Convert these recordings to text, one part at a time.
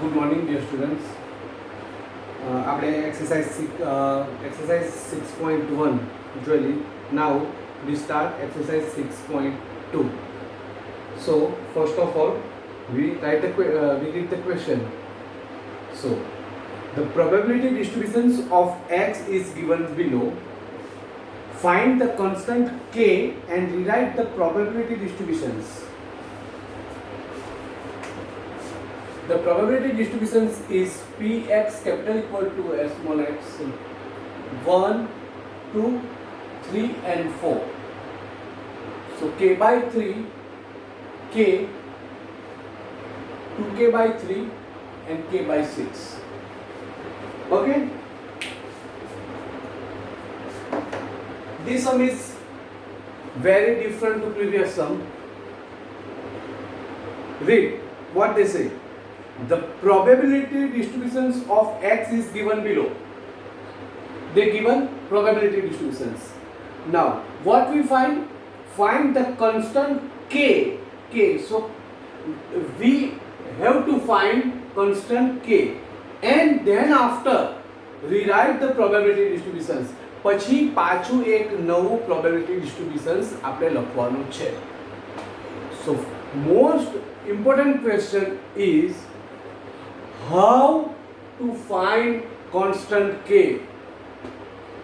Good morning, dear students. આપણે exercise 6.1 જોઈ. Now we start exercise 6.2. So first of all, we read the question. So the probability distributions of x is given below. Find the constant k and rewrite the probability distributions. The probability distributions is Px capital equal to S small x 1, 2, 3 and 4. So k by 3, k, 2k by 3 and k by 6. Okay? This sum is very different to previous sum. Read what they say. The probability distributions of x is given below. They given probability distributions. Now, what we find? Find the constant k. So, we have to find constant k. And then after, rewrite the probability distributions. પછી પાછું એક નવું probability distributions આપણે લખવાનું છે. So, most important question is how to find constant k.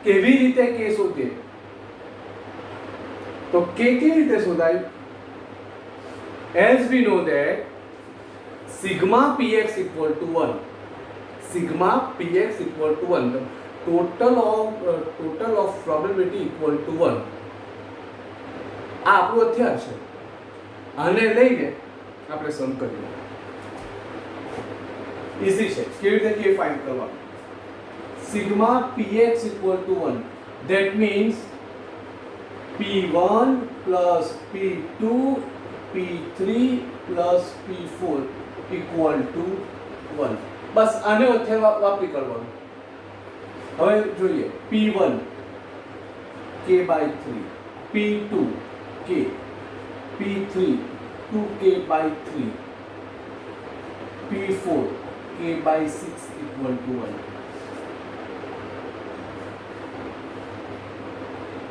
કેવી રીતે k શોધીએ? તો k કેવી રીતે શોધાય? As we know that sigma px equal to 1. Sigma px equal to 1. The total of probability equal to 1. આ આપણું હથિયાર છે. આને લઈને આપણે સમ કરીએ. ઇઝી છે. કેવી રીતે કે ફાઇન્ડ કરવા? Sigma px equal to 1. That means p1 plus p2 p3 plus p4 equal to 1. બસ આને હથિયાર વાપરી કરવાનું. હવે જોઈએ p1 k by 3, p2 k, p3 2k by 3, p4 k by 6 equal to 1.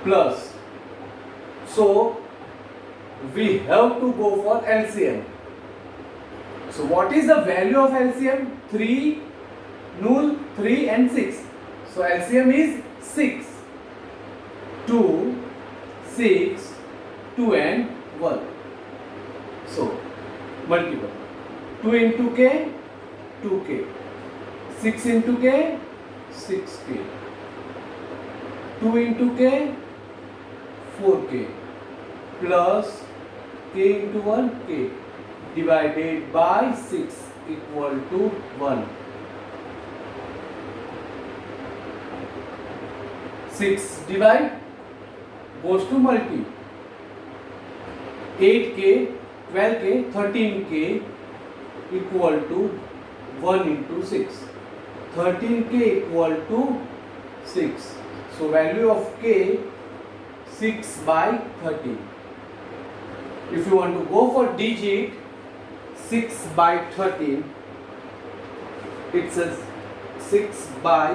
Plus, so we have to go for LCM. So what is the value of LCM? 3, null, 3 and 6. So LCM is 6, 2, 6, 2 and 1. So multiple. 2 into k, 2k. 6 into k, 6k. 2 into k, 4k. Plus k into 1, k. Divided by 6 equal to 1. 6 divide goes to multi. 8k, 12k, 13k equal to 1 into 6. 13k equal to 6. So value of k 6 by 13. If you want to go for digit 6 by 13, it says 6 by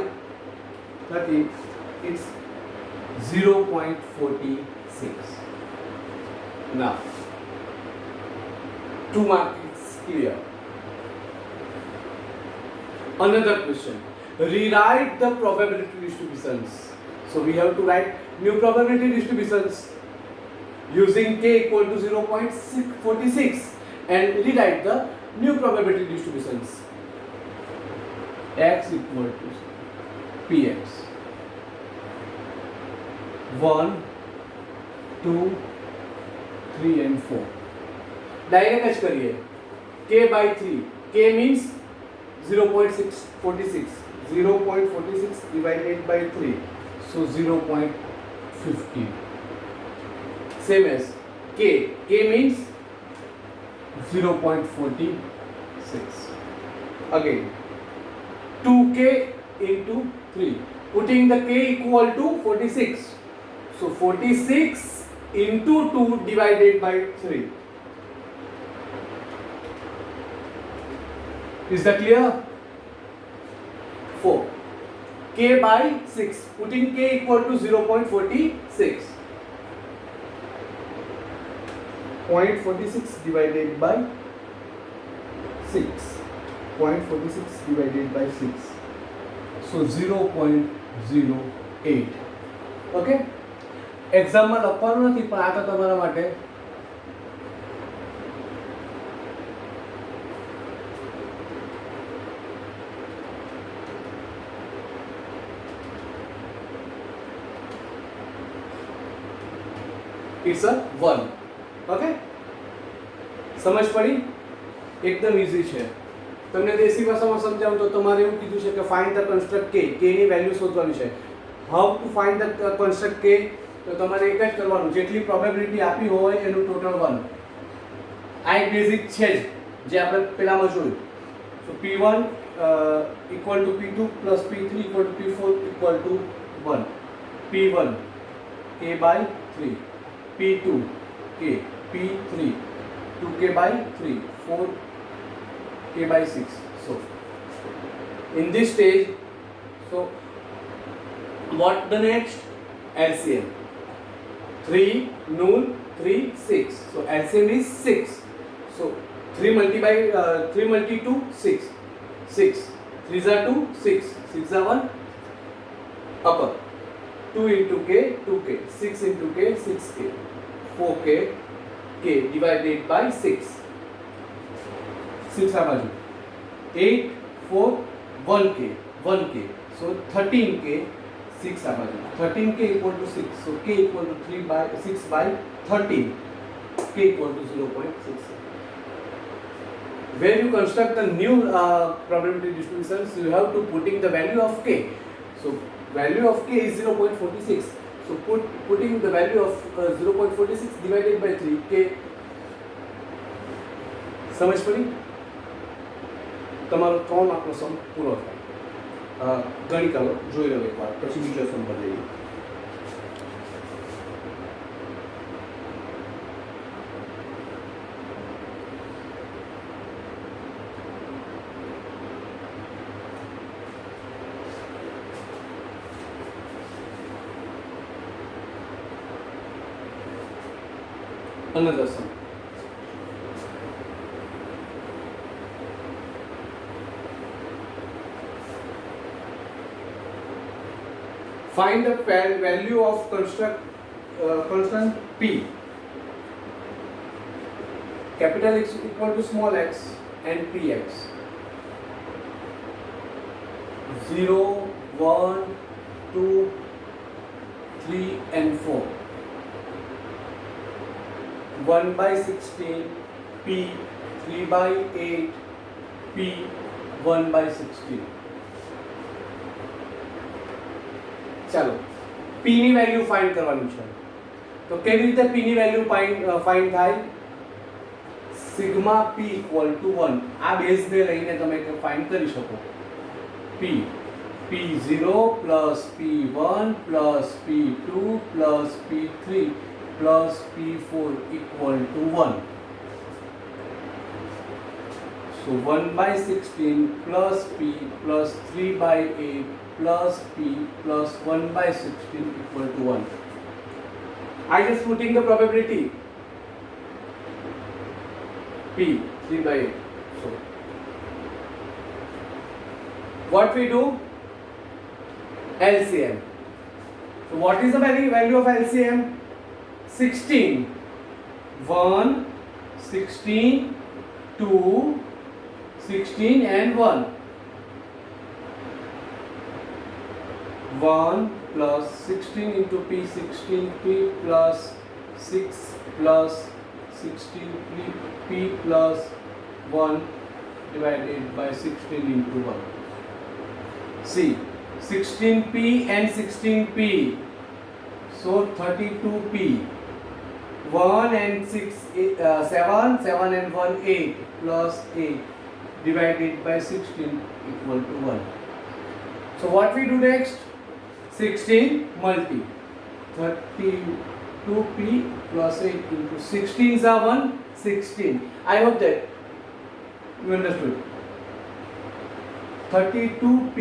13. It's 0.46. Now, 2 marks clear. Another question. Rewrite the probability distributions. So we have to write new probability distributions using k equal to 0.46 and rewrite the new probability distributions. X equal to px. 1, 2, 3 and 4. Direct જ કરીએ. K by 3. K means 0.46. 0.46 divided by 3. So 0.50. Same as K. K means 0.46. Again 2k into 3. Putting the k equal to 46. So 46 into 2 divided by 3. Is that clear? 4. K by 6. Putting K equal to 0.46. 0.46 divided by 6. 0.46 divided by 6. So 0.08. Okay? એક્ઝામમાં લખવાનું નથી પણ આ તો તમારા માટે it's a 1. Okay समझ पड़ी एकदम इजी છે તમને દેશી ભાષામાં સમજાવું તો તમારે એવું કીધું છે કે ફાઇન્ડ ધ કન્સ્ટ્રક્ટ k ની વેલ્યુ શોધવાની છે. How to find the construct k તો તમારે એક જ કરવાનું જેટલી પ્રોબેબિલિટી આપી હોય એનું ટોટલ 1. આ એક બેઝિક છે જ જે આપણે પહેલામાં જોયું. So p1 equal to p2 plus p3 equal to p4 equal to 1. p1 k by 3, p2 k, p3 2k by 3, 4k by 6. So in this stage, so what the next? LCM. 3 noon 3 6. So LCM is 6. So 3 multiply 3 multiply 2 6. 6 3s are 2 6 6 are 1 upper. 2 into k 2k, 6 into k 6k, 4k k divided by 6. 6 are 8 4 1k 1k. So 13k 6 are 13k equal to 6. So k equal to 3 by 6 by 13. K equal to 0.6. Where you construct the new probability distributions, you have to putting the value of k. So value of k is 0.46. So putting the value of 0.46 divided by 3 k. समझ पड़ी? તમારો 3 માર્કનો સમ પૂરો થાય. ગણિત કરો જોઈ લો એકવાર પછી બીજો સમ પર જઈએ. Another sum. Find the value of constant p. Capital X equal to small x and px. 0, 1, 2, 3 and 4. 1 by 16, p 3 by 8, p 1 by 16. ચાલો p ની વેલ્યુ ફાઇન્ડ કરવાની છે. તો કેવી રીતે p ની વેલ્યુ ફાઇન્ડ થાય? Sigma p equal to 1. આ બેઝ ને લઈને તમે ફાઇન્ડ કરી શકો. p p0 plus p1 plus p2 plus p3 plus p4 equal to 1. So 1 by 16 plus p plus 3 by 8 plus p plus 1 by 16 equal to 1. I just putting the probability. P 3 by 8. So what we do? LCM. So what is the value of LCM? 16, 1, 16, 2, 16 and 1. 1 plus 16 into p, 16p plus 6 plus 16p plus 1 divided by 16 into 1. See, 16p and 16p. So 32p. 1 and 6, 7, 7 and 1, 8 plus 8 divided by 16 equal to 1. So what we do next? 16 multi 32p plus 8 into 16s are 1, 16. I hope that you understood. 32p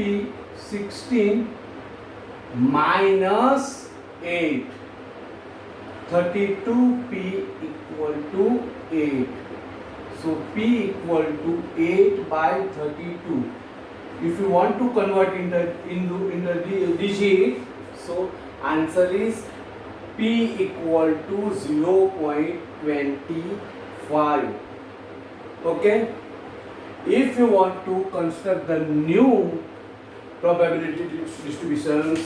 16 minus 8. 32p equal to 8. So p equal to 8 by 32. If you want to convert in the digit, so answer is p equal to 0.25. Okay. If you want to construct the new probability distributions,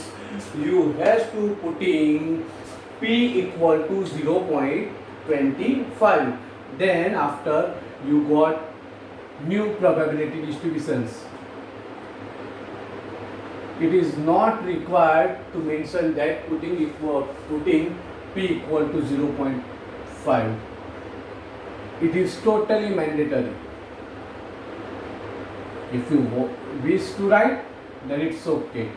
you have to put in p equal to 0.25. Then after you got new probability distributions. It is not required to mention that putting p equal to 0.5. It is totally mandatory. If you wish to write, then it's okay.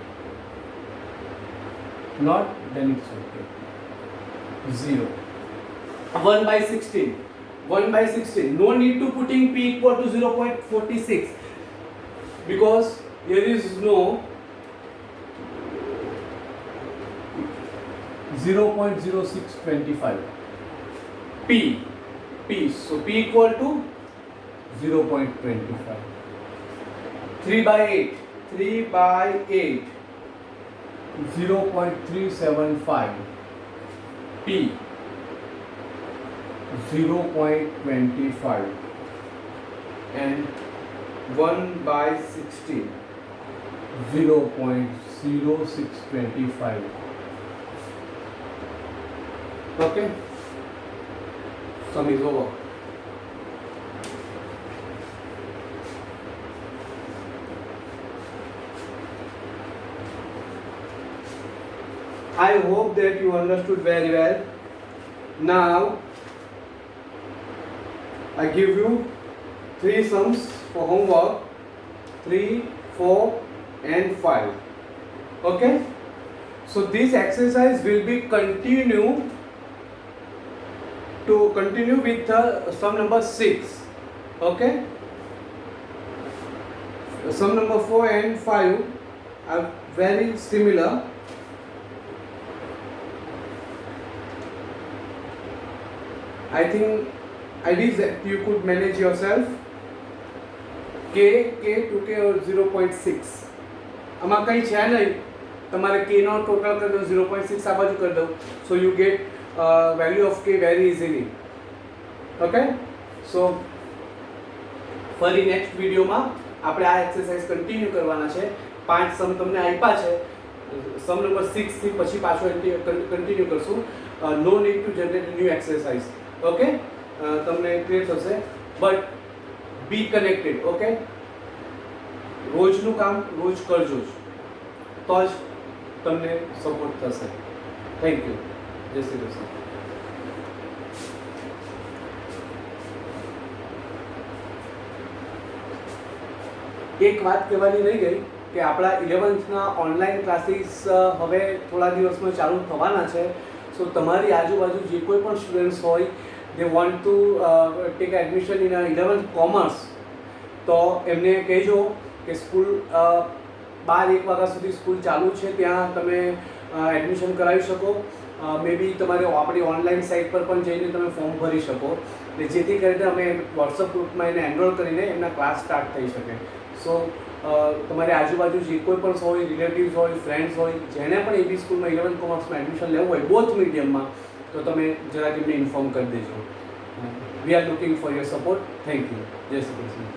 Not, then it's okay. 0. 1 by 16. 1 by 16. No need to putting p equal to 0.46 because here is no 0.0625. P. So p equal to 0.25. 3 by 8. 3 by 8. 0.375. P. 0.25. And 1 by 16. 0.0625. Okay, sum is over. I hope that you understood very well. Now I give you 3 sums for homework: 3, 4 and 5. Okay, so this exercise will be continue with sum number 6. Okay, sum number 4 and 5 are very similar. I think ideas that you could manage yourself. K, 2k और 0.6 આમાં કંઈ છે નહીં. તમારે k નો total કરી દો, 0.6 આ બાજુ કરી દો. So you get value of k very easily. Okay, so ફરી નેક્સ્ટ વિડીયોમાં આપણે આ એક્સરસાઇઝ કન્ટિન્યુ કરવાના છે. 5 સમ તમને આપ્યા છે. સમ નંબર 6 થી પછી પાછો કન્ટિન્યુ કરશું. No need to generate new exercise. Okay, તમને ક્લિયર થશે. But be connected. ઓકે, રોજનું કામ રોજ કરજો તો જ તમને સપોર્ટ થશે. Thank you. જય શ્રી કૃષ્ણ. એક વાત કહેવાની રહી ગઈ કે આપણા 11thના ઓનલાઈન ક્લાસીસ હવે થોડા દિવસમાં ચાલુ થવાના છે. સો તમારી આજુબાજુ જે કોઈ પણ સ્ટુડન્ટ્સ હોય, they want to take admission in 11th commerce, તો એમને કહેજો કે સ્કૂલ 12-1 વાગ્યા સુધી સ્કૂલ ચાલુ છે, ત્યાં તમે એડમિશન કરાવી શકો. મે બી તમારે આપણી ઓનલાઈન સાઇટ પર પણ જઈને તમે ફોર્મ ભરી શકો, ને જેથી કરીને અમે વોટ્સઅપ ગ્રુપમાં એને એનરોલ કરીને એમના ક્લાસ સ્ટાર્ટ થઈ શકે. સો તમારી આજુબાજુ જે કોઈ પણ હોય, રિલેટિવ્સ હોય, ફ્રેન્ડ્સ હોય, જેને પણ એબી સ્કૂલમાં 11th કોમર્સમાં એડમિશન લેવું હોય બોથ મીડિયમમાં, તો તમે જરાક એમને ઇન્ફોર્મ કરી દેજો. We are looking for your support. Thank you. Jai Shri Krishna.